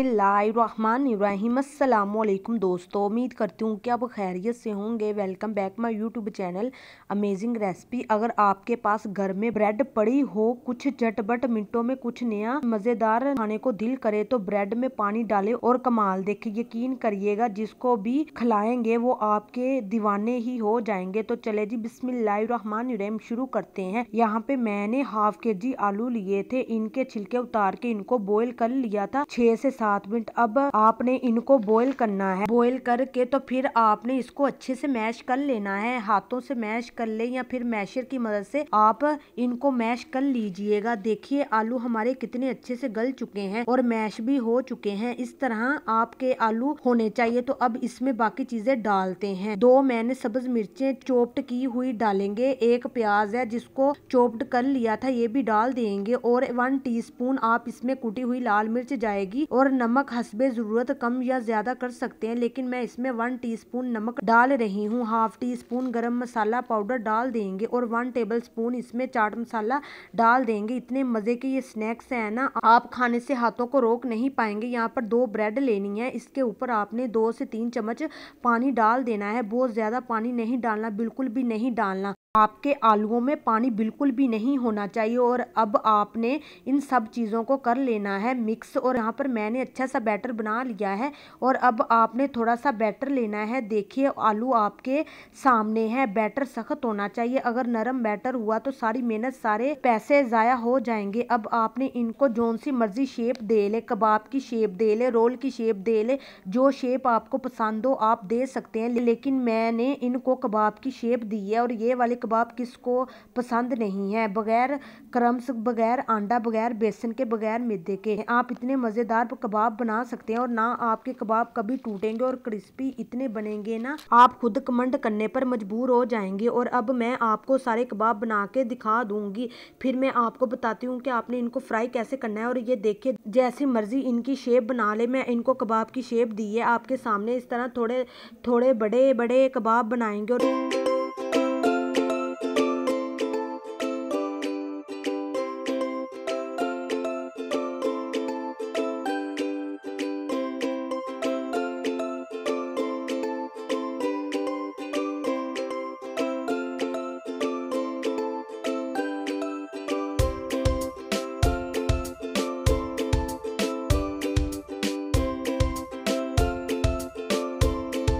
बिस्मिल्लाहिर्रहमानिर्रहीम। अस्सलामुअलैकुम दोस्तों, उम्मीद करती हूँ कि आप खैरियत से होंगे। Welcome back my YouTube channel amazing recipe. अगर आपके पास घर में ब्रेड पड़ी हो, कुछ झटपट मिनटों में कुछ नया मज़ेदार खाने को दिल करे तो ब्रेड में पानी डालें और कमाल देखें। यकीन करिएगा, जिसको भी खिलाएंगे वो आपके दीवाने ही हो जाएंगे। तो चले जी बिस्मिल्लाहिर्रहमानिर्रहीम शुरू करते हैं। यहाँ पे मैंने हाफ केजी आलू लिए थे। इनके छिलके उतार के इनको बॉईल कर लिया था 6 से 7 मिनट। अब आपने इनको बॉईल करना है। बॉईल करके तो फिर आपने इसको अच्छे से मैश कर लेना है। हाथों से मैश कर ले या फिर मैशर की मदद से आप इनको मैश कर लीजिएगा। देखिए आलू हमारे कितने अच्छे से गल चुके हैं और मैश भी हो चुके हैं। इस तरह आपके आलू होने चाहिए। तो अब इसमें बाकी चीजें डालते हैं। 2 मैंने सब्ज मिर्चें चॉप्ड की हुई डालेंगे। 1 प्याज है जिसको चॉप्ड कर लिया था, ये भी डाल देंगे। और 1 टीस्पून आप इसमें कुटी हुई लाल मिर्च जाएगी और नमक हस्बे जरूरत कम या ज्यादा कर सकते हैं, लेकिन मैं इसमें 1 टीस्पून नमक डाल रही हूँ। हाफ टीस्पून गरम मसाला पाउडर डाल देंगे और 1 टेबल स्पून इसमें चाट मसाला डाल देंगे। इतने मजे के ये स्नैक्स है ना, आप खाने से हाथों को रोक नहीं पाएंगे। यहाँ पर 2 ब्रेड लेनी है। इसके ऊपर आपने 2 से 3 चम्मच पानी डाल देना है। बहुत ज्यादा पानी नहीं डालना, बिल्कुल भी नहीं डालना। आपके आलूओं में पानी बिल्कुल भी नहीं होना चाहिए। और अब आपने इन सब चीज़ों को कर लेना है मिक्स। और यहाँ पर मैंने अच्छा सा बैटर बना लिया है और अब आपने थोड़ा सा बैटर लेना है। देखिए आलू आपके सामने है। बैटर सख्त होना चाहिए। अगर नरम बैटर हुआ तो सारी मेहनत सारे पैसे ज़ाया हो जाएंगे। अब आपने इनको जोन सी मर्जी शेप दे ले, कबाब की शेप दे ले, रोल की शेप दे ले, जो शेप आपको पसंद हो आप दे सकते हैं। लेकिन मैंने इनको कबाब की शेप दी है। और ये वाले कबाब किसको पसंद नहीं है, बगैर क्रम्स, बगैर अंडा, बगैर बेसन के, बगैर मैदे के। आप इतने मजेदार कबाब बना सकते हैं और ना आपके कबाब कभी टूटेंगे और क्रिस्पी इतने बनेंगे ना, आप खुद कमेंट करने पर मजबूर हो जाएंगे। और अब मैं आपको सारे कबाब बना के दिखा दूंगी, फिर मैं आपको बताती हूँ कि आपने इनको फ्राई कैसे करना है। और ये देखिए जैसी मर्जी इनकी शेप बना ले। मैं इनको कबाब की शेप दी है आपके सामने। इस तरह थोड़े थोड़े बड़े बड़े कबाब बनाएंगे। और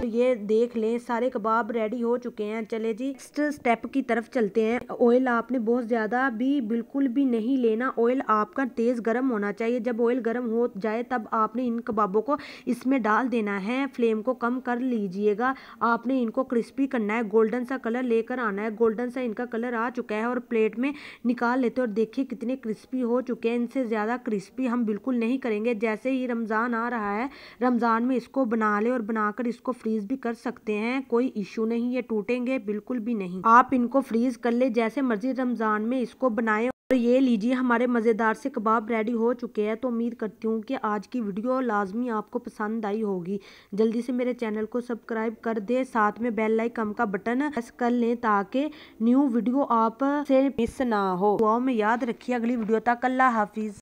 ये देख लें सारे कबाब रेडी हो चुके हैं। चले जी नेक्स्ट स्टेप की तरफ चलते हैं। ऑयल आपने बहुत ज्यादा भी बिल्कुल भी नहीं लेना। ऑयल आपका तेज गर्म होना चाहिए। जब ऑयल गर्म हो जाए तब आपने इन कबाबों को इसमें डाल देना है। फ्लेम को कम कर लीजिएगा। आपने इनको क्रिस्पी करना है, गोल्डन सा कलर लेकर आना है। गोल्डन सा इनका कलर आ चुका है और प्लेट में निकाल लेते हैं। और देखिए कितने क्रिस्पी हो चुके हैं। इनसे ज्यादा क्रिस्पी हम बिल्कुल नहीं करेंगे। जैसे ही रमजान आ रहा है, रमजान में इसको बना ले और बनाकर इसको फ्रीज भी कर सकते हैं, कोई इशू नहीं। ये टूटेंगे बिल्कुल भी नहीं। आप इनको फ्रीज कर ले जैसे मर्जी, रमजान में इसको बनाएं। और ये लीजिए हमारे मज़ेदार से कबाब रेडी हो चुके हैं। तो उम्मीद करती हूँ कि आज की वीडियो लाजमी आपको पसंद आई होगी। जल्दी से मेरे चैनल को सब्सक्राइब कर दे, साथ में बेल आइकन का बटन प्रेस कर लें ताकि न्यू वीडियो आप से मिस ना हो। दुआओं में याद रखिए। अगली वीडियो तक अल्लाह हाफिज।